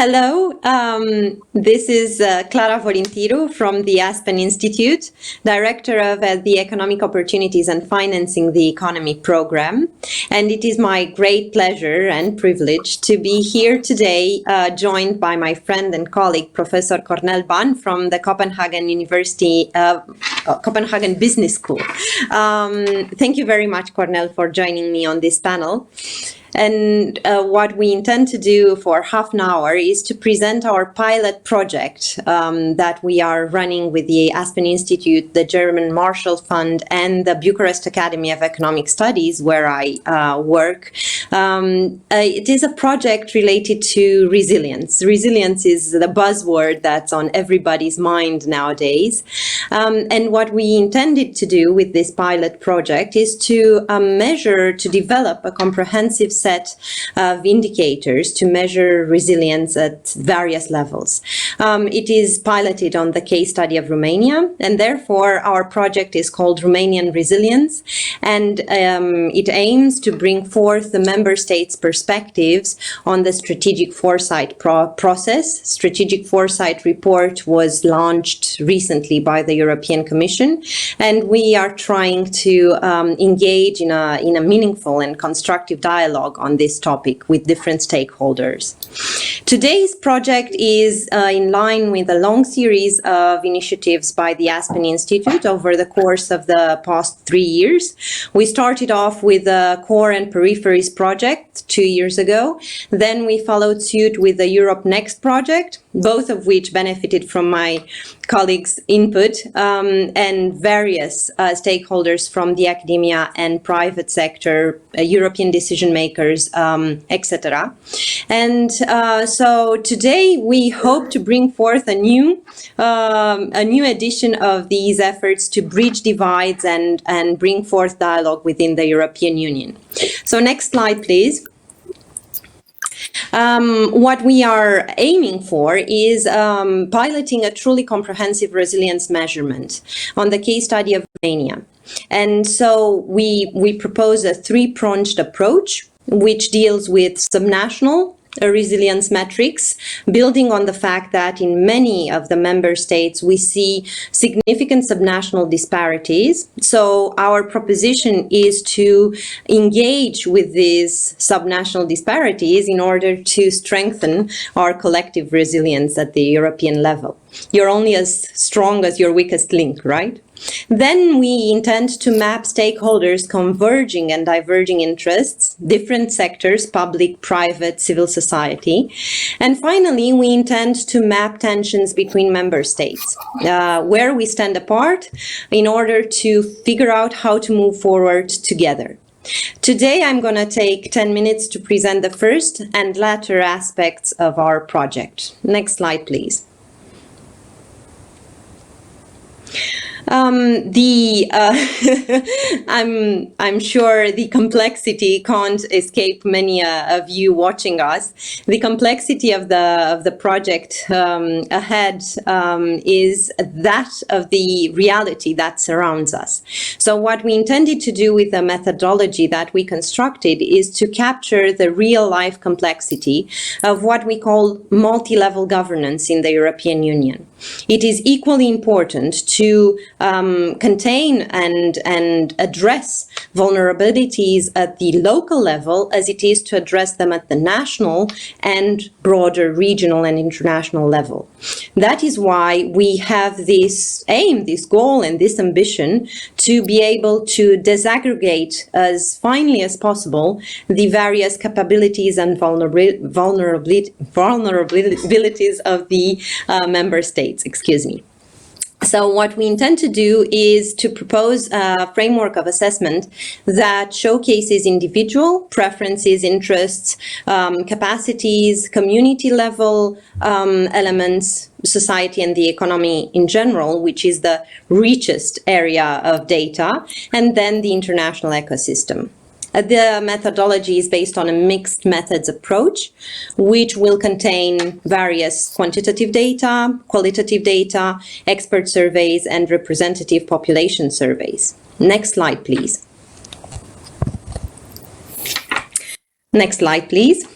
Hello, this is Clara Volintiru from the Aspen Institute, Director of the Economic Opportunities and Financing the Economy program. And it is my great pleasure and privilege to be here today, joined by my friend and colleague, Professor Cornel from the Copenhagen University, Copenhagen Business School. Thank you very much, Cornel, for joining me on this panel. And what we intend to do for half an hour is to present our pilot project that we are running with the Aspen Institute, the German Marshall Fund, and the Bucharest Academy of Economic Studies, where I work. It is a project related to resilience. Resilience is the buzzword that's on everybody's mind nowadays. And what we intended to do with this pilot project is to develop a comprehensive set of indicators to measure resilience at various levels. It is piloted on the case study of Romania, and therefore our project is called Romanian Resilience, and it aims to bring forth the member states' perspectives on the strategic foresight process. Strategic foresight report was launched recently by the European Commission, and we are trying to engage in a meaningful and constructive dialogue on this topic with different stakeholders. Today's project is in line with a long series of initiatives by the Aspen Institute over the course of the past 3 years. We started off with the Core and Peripheries project 2 years ago. Then we followed suit with the Europe Next project, both of which benefited from my colleagues' input and various stakeholders from the academia and private sector, European decision makers, etc. And so today we hope to bring forth a new edition of these efforts to bridge divides and bring forth dialogue within the European Union. So next slide, please. What we are aiming for is piloting a truly comprehensive resilience measurement on the case study of Romania. And so we propose a three-pronged approach, which deals with subnational resilience metrics, building on the fact that in many of the member states we see significant subnational disparities. So our proposition is to engage with these subnational disparities in order to strengthen our collective resilience at the European level. You're only as strong as your weakest link, right? Then we intend to map stakeholders' converging and diverging interests, different sectors, public, private, civil society. And finally, we intend to map tensions between member states, where we stand apart in order to figure out how to move forward together. Today, I'm going to take 10 minutes to present the first and latter aspects of our project. Next slide, please. I'm sure the complexity can't escape many of you watching us. The complexity of the project ahead is that of the reality that surrounds us. So what we intended to do with the methodology that we constructed is to capture the real-life complexity of what we call multi-level governance in the European Union. It is equally important to contain and address vulnerabilities at the local level as it is to address them at the national and broader regional and international level. That is why we have this aim, this goal, and this ambition to be able to disaggregate as finely as possible the various capabilities and vulnerabilities of the member states. Excuse me. So what we intend to do is to propose a framework of assessment that showcases individual preferences, interests, capacities, community level elements, society and the economy in general, which is the richest area of data, and then the international ecosystem. The methodology is based on a mixed methods approach, which will contain various quantitative data, qualitative data, expert surveys, and representative population surveys. Next slide, please. Next slide, please.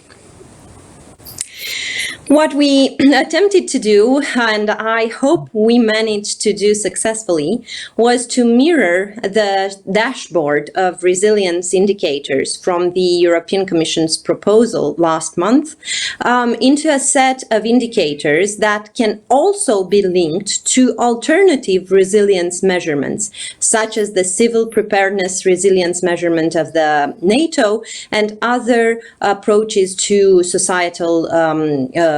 What we attempted to do, and I hope we managed to do successfully, was to mirror the dashboard of resilience indicators from the European Commission's proposal last month into a set of indicators that can also be linked to alternative resilience measurements, such as the civil preparedness resilience measurement of the NATO and other approaches to societal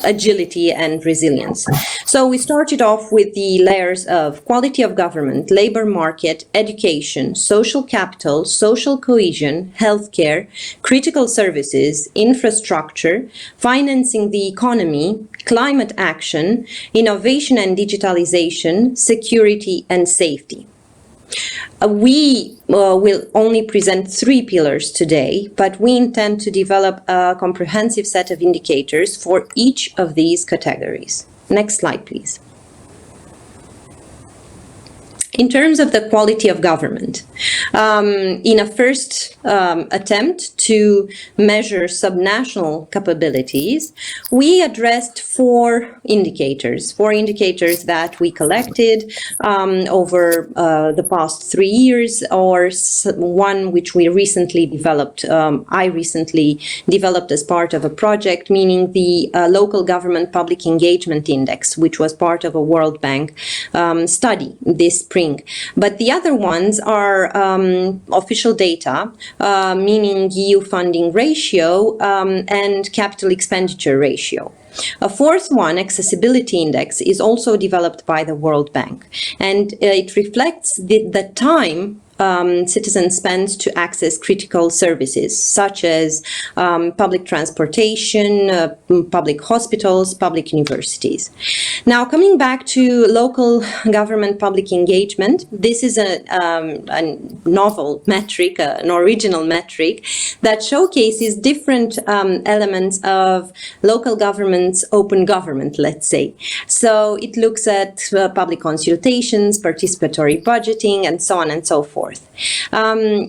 agility and resilience. So we started off with the layers of quality of government, labor market, education, social capital, social cohesion, healthcare, critical services, infrastructure, financing the economy, climate action, innovation and digitalization, security and safety. We will only present 3 pillars today, but we intend to develop a comprehensive set of indicators for each of these categories. Next slide, please. In terms of the quality of government, in a first attempt to measure subnational capabilities, we addressed 4 indicators that we collected over the past 3 years, or one which we recently developed. I recently developed as part of a project, meaning the Local Government Public Engagement Index, which was part of a World Bank study this spring. But the other ones are official data, meaning EU funding ratio and capital expenditure ratio. A 4th one, accessibility index, is also developed by the World Bank, and it reflects the time citizens spend to access critical services such as public transportation, public hospitals, public universities. Now, coming back to local government public engagement, this is a novel metric, an original metric that showcases different elements of local government's open government, let's say. So it looks at public consultations, participatory budgeting, and so on and so forth.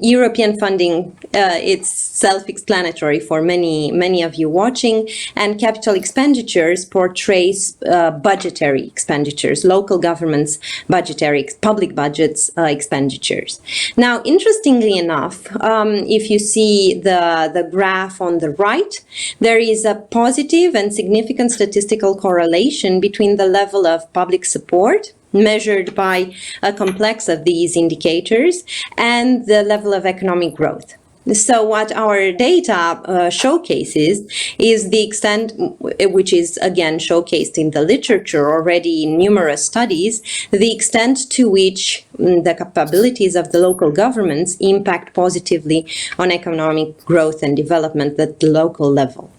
European funding, it's self-explanatory for many of you watching, and capital expenditures portrays budgetary expenditures, local governments' budgetary, public budgets expenditures. Now, interestingly enough, if you see the graph on the right, there is a positive and significant statistical correlation between the level of public support measured by a complex of these indicators and the level of economic growth. So what our data showcases is the extent, which is again showcased in the literature already in numerous studies, the extent to which the capabilities of the local governments impact positively on economic growth and development at the local level.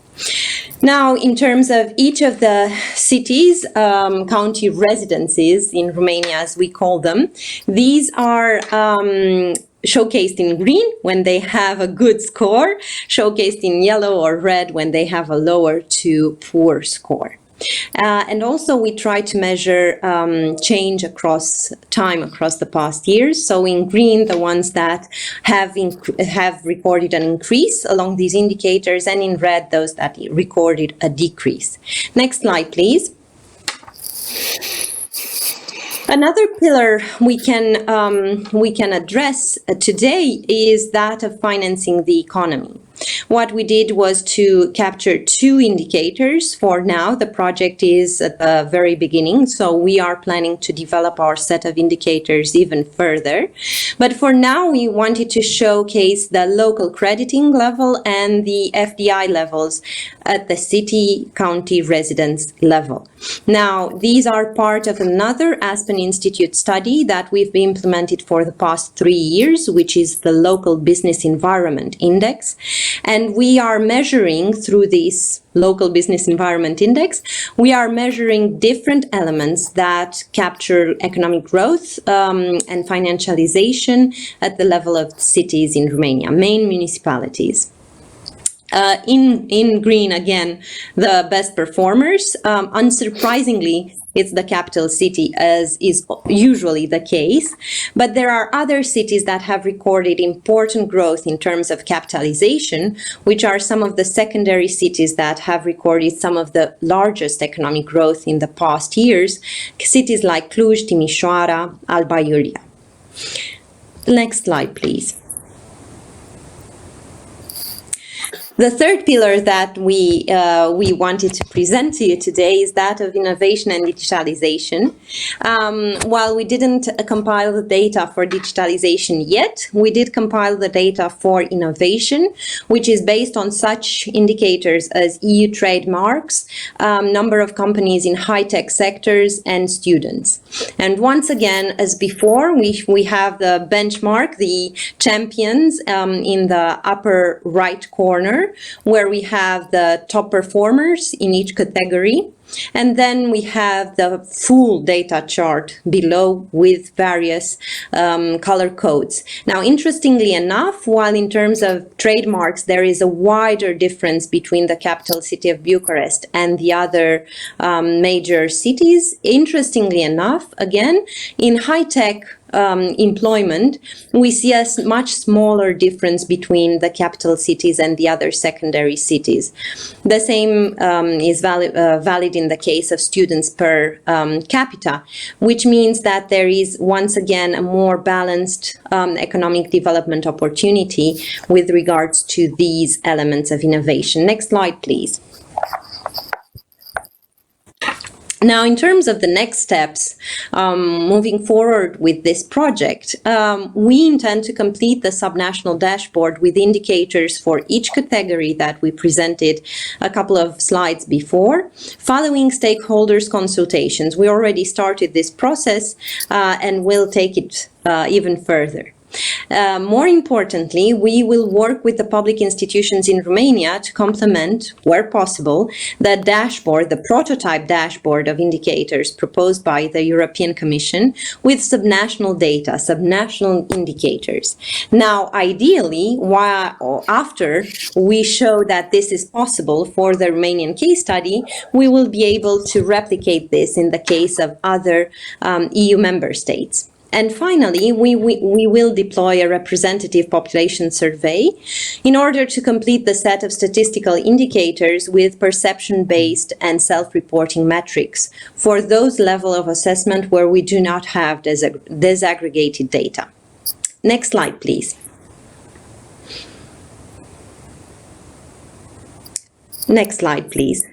Now, in terms of each of the cities, county residences in Romania, as we call them, these are showcased in green when they have a good score, showcased in yellow or red when they have a lower to poor score. And also we try to measure change across time, across the past years. So in green, the ones that have recorded an increase along these indicators, and in red, those that recorded a decrease. Next slide, please. Another pillar we can address today is that of financing the economy. What we did was to capture 2 indicators. For now, the project is at the very beginning, so we are planning to develop our set of indicators even further. But for now, we wanted to showcase the local crediting level and the FDI levels at the city, county, residence level. Now, these are part of another Aspen Institute study that we've implemented for the past 3 years, which is the Local Business Environment Index. And we are measuring through this Local Business Environment Index, we are measuring different elements that capture economic growth and financialization at the level of cities in Romania, main municipalities. In green, again, the best performers. Unsurprisingly, it's the capital city, as is usually the case. But there are other cities that have recorded important growth in terms of capitalization, which are some of the secondary cities that have recorded some of the largest economic growth in the past years. Cities like Cluj, Timișoara, Alba Iulia. Next slide, please. The third pillar that we wanted to present to you today is that of innovation and digitalization. While we didn't compile the data for digitalization yet, we did compile the data for innovation, which is based on such indicators as EU trademarks, number of companies in high-tech sectors, and students. And once again, as before, we have the benchmark, the champions in the upper right corner, where we have the top performers in each category. And then we have the full data chart below with various color codes. Now, interestingly enough, while in terms of trademarks, there is a wider difference between the capital city of Bucharest and the other major cities, interestingly enough, again, in high-tech employment, we see a much smaller difference between the capital cities and the other secondary cities. The same is valid in the case of students per capita, which means that there is once again a more balanced economic development opportunity with regards to these elements of innovation. Next slide, please. Now, in terms of the next steps, moving forward with this project, we intend to complete the subnational dashboard with indicators for each category that we presented a couple of slides before, following stakeholders' consultations. We already started this process and will take it even further. More importantly, we will work with the public institutions in Romania to complement, where possible, the dashboard, the prototype dashboard of indicators proposed by the European Commission with subnational data, subnational indicators. Now, ideally, after we show that this is possible for the Romanian case study, we will be able to replicate this in the case of other EU member states. And finally, we will deploy a representative population survey in order to complete the set of statistical indicators with perception-based and self-reporting metrics for those level of assessment where we do not have disaggregated data. Next slide, please. Next slide, please.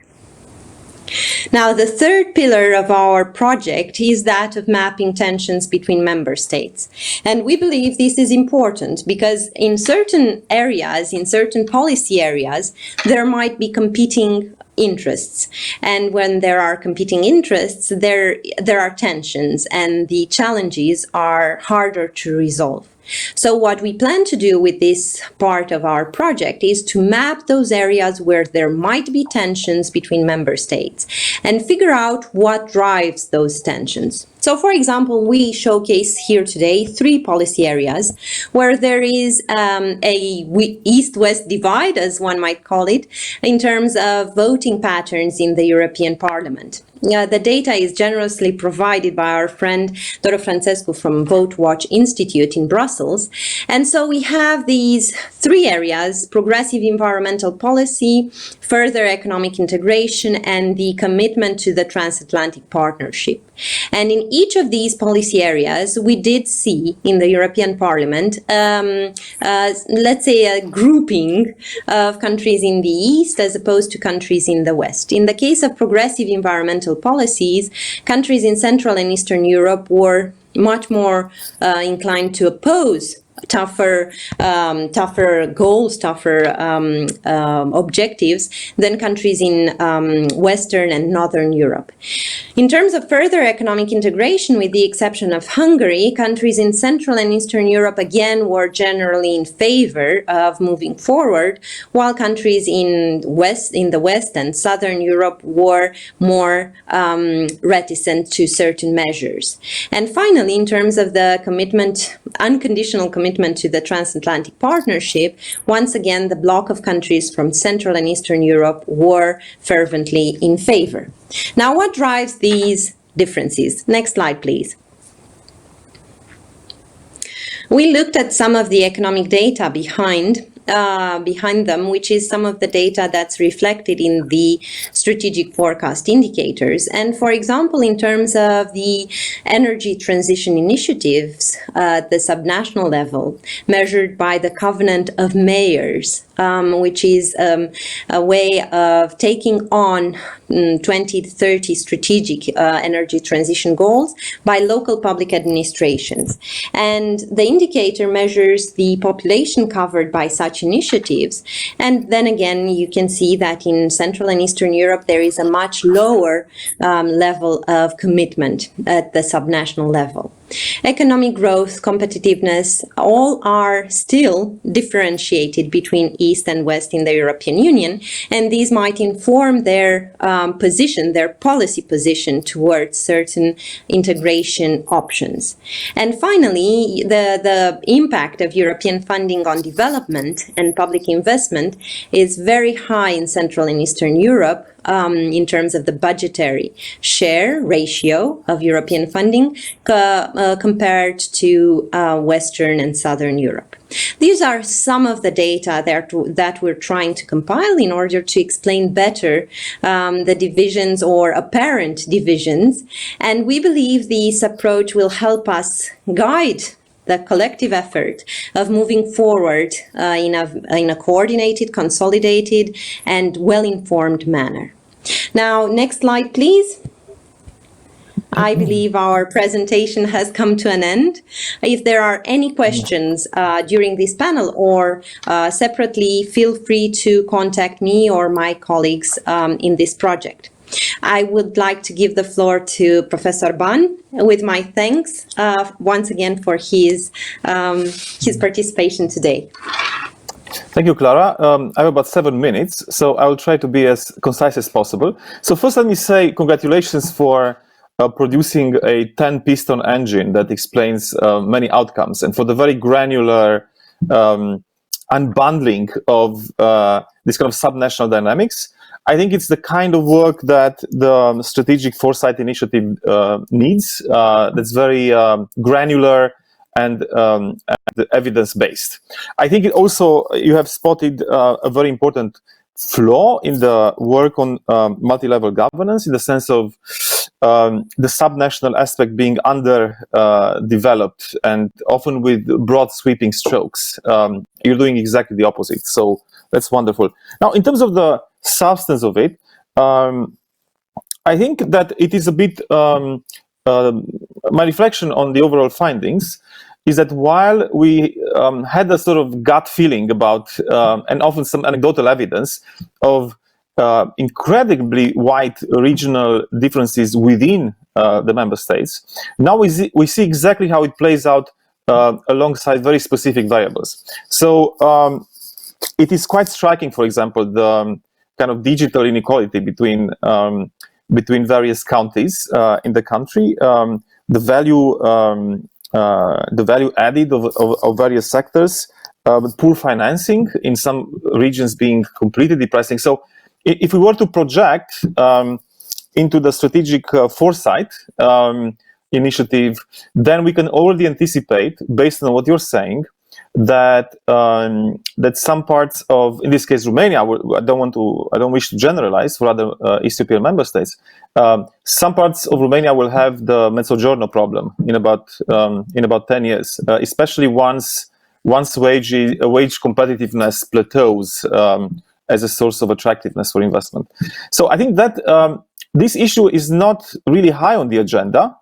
Now, the third pillar of our project is that of mapping tensions between member states. And we believe this is important because in certain areas, in certain policy areas, there might be competing interests. And when there are competing interests, there are tensions, and the challenges are harder to resolve. So what we plan to do with this part of our project is to map those areas where there might be tensions between member states and figure out what drives those tensions. So, for example, we showcase here today 3 policy areas where there is a East-West divide, as one might call it, in terms of voting patterns in the European Parliament. The data is generously provided by our friend Doro Francescu from Vote Watch Institute in Brussels. And so we have these 3 areas: progressive environmental policy, further economic integration, and the commitment to the transatlantic partnership. And in each of these policy areas, we did see in the European Parliament, let's say, a grouping of countries in the East as opposed to countries in the West. In the case of progressive environmental policies, countries in Central and Eastern Europe were much more inclined to oppose tougher goals, tougher objectives than countries in Western and Northern Europe. In terms of further economic integration, with the exception of Hungary, countries in Central and Eastern Europe again were generally in favor of moving forward, while countries in the West and Southern Europe were more reticent to certain measures. And finally, in terms of the commitment, unconditional commitment commitment to the transatlantic partnership, once again, the bloc of countries from Central and Eastern Europe were fervently in favor. Now, what drives these differences? Next slide, please. We looked at some of the economic data behind them, which is some of the data that's reflected in the strategic forecast indicators. And for example, in terms of the energy transition initiatives at the subnational level, measured by the Covenant of Mayors, which is a way of taking on 2030 strategic energy transition goals by local public administrations. And the indicator measures the population covered by such initiatives. And then again, you can see that in Central and Eastern Europe, there is a much lower level of commitment at the subnational level. Economic growth, competitiveness, all are still differentiated between East and West in the European Union, and these might inform their position, their policy position towards certain integration options. And finally, the impact of European funding on development and public investment is very high in Central and Eastern Europe, in terms of the budgetary share ratio of European funding compared to Western and Southern Europe. These are some of the data that we're trying to compile in order to explain better the divisions or apparent divisions. And we believe this approach will help us guide the collective effort of moving forward in a coordinated, consolidated, and well-informed manner. Now, next slide, please. I believe our presentation has come to an end. If there are any questions during this panel or separately, feel free to contact me or my colleagues in this project. I would like to give the floor to Professor Ban with my thanks once again for his participation today. Thank you, Clara. I have about 7 minutes, so I will try to be as concise as possible. So first, let me say congratulations for producing a 10-piston engine that explains many outcomes, and for the very granular unbundling of this kind of subnational dynamics. I think it's the kind of work that the Strategic Foresight Initiative needs. That's very granular and evidence-based. I think it also, you have spotted a very important flaw in the work on multi-level governance, in the sense of the subnational aspect being underdeveloped and often with broad sweeping strokes. You're doing exactly the opposite, so that's wonderful. Now, in terms of the substance of it, I think that it is a bit, my reflection on the overall findings is that while we had a sort of gut feeling about, and often some anecdotal evidence of incredibly wide regional differences within the member states, now we see exactly how it plays out alongside very specific variables. So it is quite striking, for example, the kind of digital inequality between various counties in the country, the value added of various sectors, poor financing in some regions being completely depressing. So if we were to project into the strategic foresight initiative, then we can already anticipate, based on what you're saying, that that some parts of, in this case, Romania, I don't wish to generalize for other East European member states. Some parts of Romania will have the Mezzogiorno problem in about 10 years, especially once wage competitiveness plateaus as a source of attractiveness for investment. So I think that this issue is not really high on the agenda.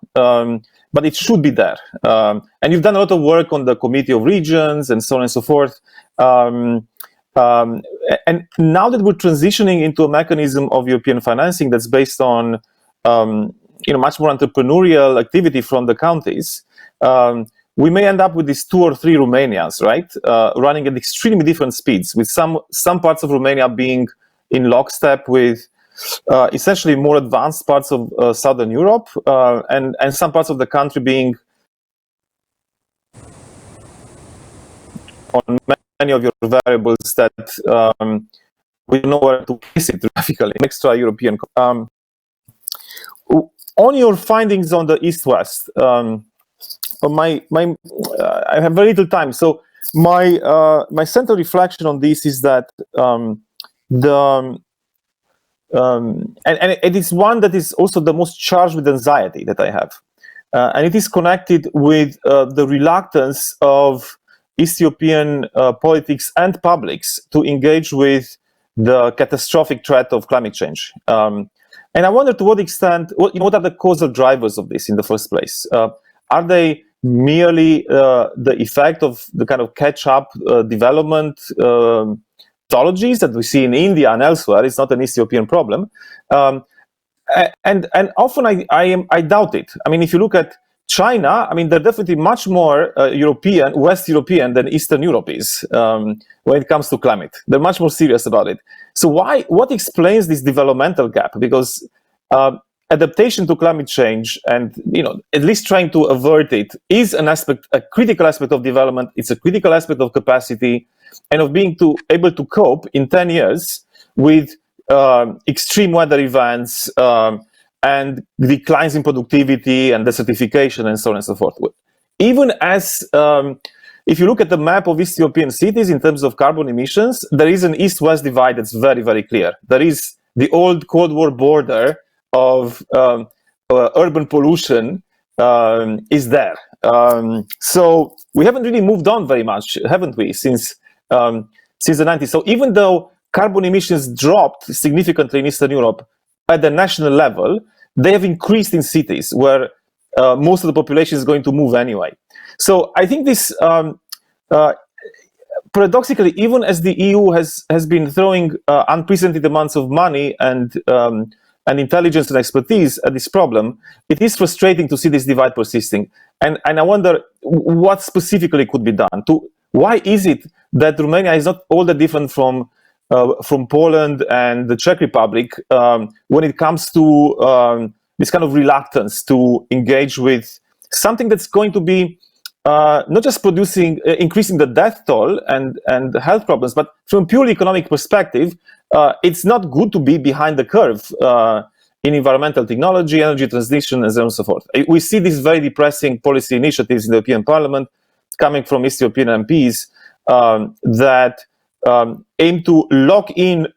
But it should be there. And you've done a lot of work on the Committee of Regions and so on and so forth. And now that we're transitioning into a mechanism of European financing that's based on much more entrepreneurial activity from the counties, we may end up with these 2 or 3 Romanias, right? Running at extremely different speeds, with some parts of Romania being in lockstep with essentially more advanced parts of Southern Europe, and some parts of the country being on many of your variables that we know where to place it graphically, extra European. On your findings on the East-West, I have very little time, so my central reflection on this is that and it is one that is also the most charged with anxiety that I have, and it is connected with the reluctance of Ethiopian politics and publics to engage with the catastrophic threat of climate change. And I wonder to what extent, what are the causal drivers of this in the first place? Are they merely the effect of the kind of catch-up development methodologies that we see in India and elsewhere? It's not an Ethiopian problem. And often I doubt it. I mean, if you look at China, I mean, they're definitely much more West European than Eastern Europe is when it comes to climate. They're much more serious about it. So what explains this developmental gap? Because adaptation to climate change and, at least trying to avert it is a critical aspect of development. It's a critical aspect of capacity and of being able to cope in 10 years with extreme weather events, and declines in productivity and desertification and so on and so forth. Even as, if you look at the map of East European cities in terms of carbon emissions, there is an East-West divide that's very, very clear. There is the old Cold War border of urban pollution is there. So we haven't really moved on very much, haven't we, since the 90s. So even though carbon emissions dropped significantly in Eastern Europe, at the national level, they have increased in cities where most of the population is going to move anyway. So I think this, paradoxically, even as the EU has been throwing unprecedented amounts of money and intelligence and expertise at this problem, it is frustrating to see this divide persisting. And I wonder what specifically could be done. Why is it that Romania is not all that different from Poland and the Czech Republic when it comes to this kind of reluctance to engage with something that's going to be not just increasing the death toll and health problems, but from a purely economic perspective, it's not good to be behind the curve in environmental technology, energy transition, and so on and so forth. We see these very depressing policy initiatives in the European Parliament coming from East European MPs that aim to lock in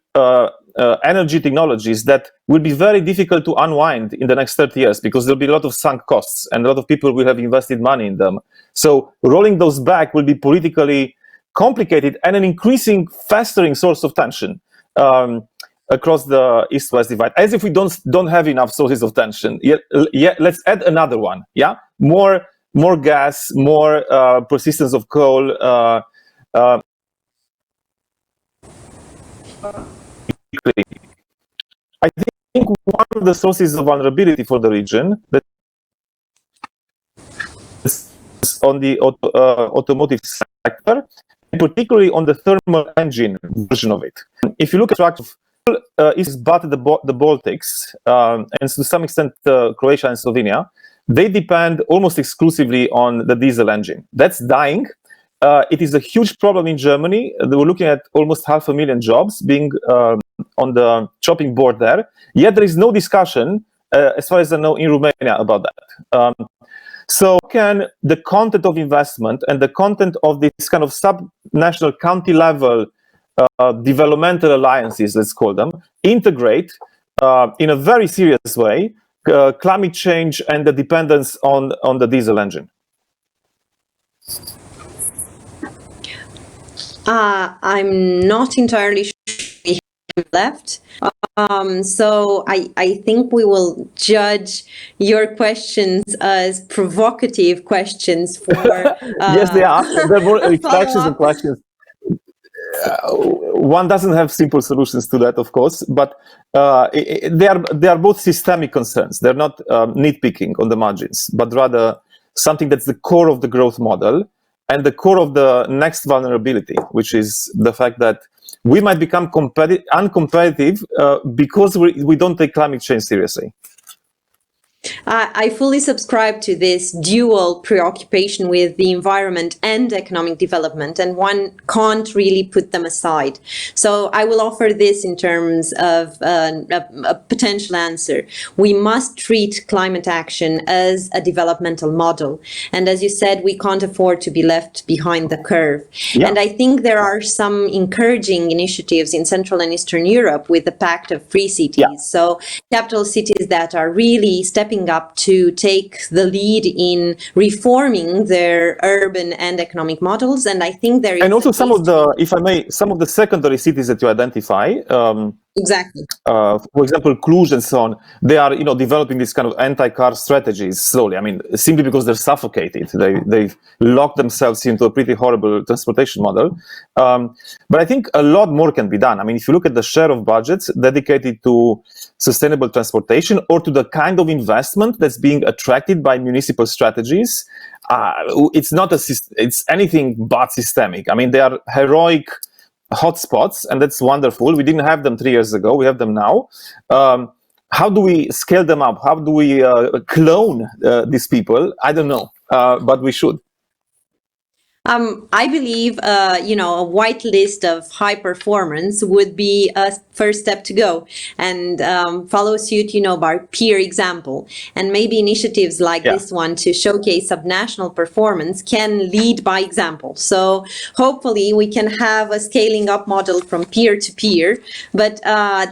energy technologies that will be very difficult to unwind in the next 30 years because there'll be a lot of sunk costs and a lot of people will have invested money in them. So rolling those back will be politically complicated and an increasing, festering source of tension across the East-West divide, as if we don't have enough sources of tension. Yeah, let's add another one. Yeah, more gas, more persistence of coal. I think one of the sources of vulnerability for the region that is on the automotive sector, and particularly on the thermal engine version of it. If you look at structure, is but the Baltics and to some extent Croatia and Slovenia, they depend almost exclusively on the diesel engine. That's dying. It is a huge problem in Germany. They were looking at almost 500,000 jobs being on the chopping board there. Yet there is no discussion, as far as I know, in Romania about that. So can the content of investment and the content of this kind of subnational county level developmental alliances, let's call them, integrate in a very serious way climate change and the dependence on the diesel engine? I'm not entirely sure we have left. So I think we will judge your questions as provocative questions for yes, they are. They're more reflections and questions. One doesn't have simple solutions to that, of course, but they are both systemic concerns. They're not nitpicking on the margins, but rather something that's the core of the growth model and the core of the next vulnerability, which is the fact that we might become uncompetitive because we don't take climate change seriously. I fully subscribe to this dual preoccupation with the environment and economic development, and one can't really put them aside. So I will offer this in terms of a potential answer. We must treat climate action as a developmental model. And as you said, we can't afford to be left behind the curve. Yeah. And I think there are some encouraging initiatives in Central and Eastern Europe with the Pact of Free Cities. Yeah. So capital cities that are really stepping up to take the lead in reforming their urban and economic models, and I think there is. And also some of the, if I may, some of the secondary cities that you identify. Exactly. For example, Cluj and so on, they are, developing these kind of anti-car strategies slowly. I mean, simply because they're suffocated. They've locked themselves into a pretty horrible transportation model. But I think a lot more can be done. I mean, if you look at the share of budgets dedicated to sustainable transportation or to the kind of investment that's being attracted by municipal strategies, it's anything but systemic. I mean, they are heroic hotspots, and that's wonderful. We didn't have them 3 years ago. We have them now. How do we scale them up? How do we clone these people? I don't know, but we should. I believe, a white list of high performance would be a first step to go, and follow suit, by peer example. And maybe initiatives like this one to showcase subnational performance can lead by example. So hopefully we can have a scaling up model from peer to peer, but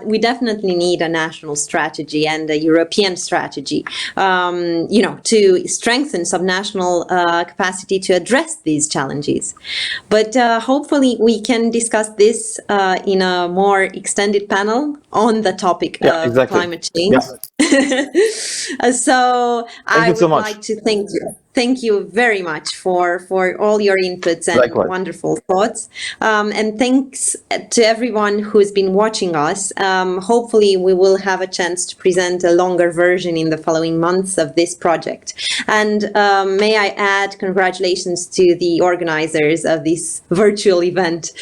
we definitely need a national strategy and a European strategy, to strengthen subnational capacity to address these challenges. But hopefully we can discuss this in a more extended panel on the topic of climate change. So I would like to thank you very much for all your inputs and wonderful thoughts. And thanks to everyone who's been watching us. Hopefully we will have a chance to present a longer version in the following months of this project. And may I add congratulations to the organizers of this virtual event.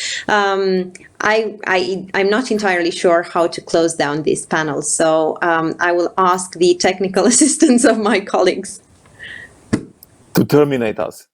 I'm not entirely sure how to close down this panel, so I will ask the technical assistance of my colleagues to terminate us.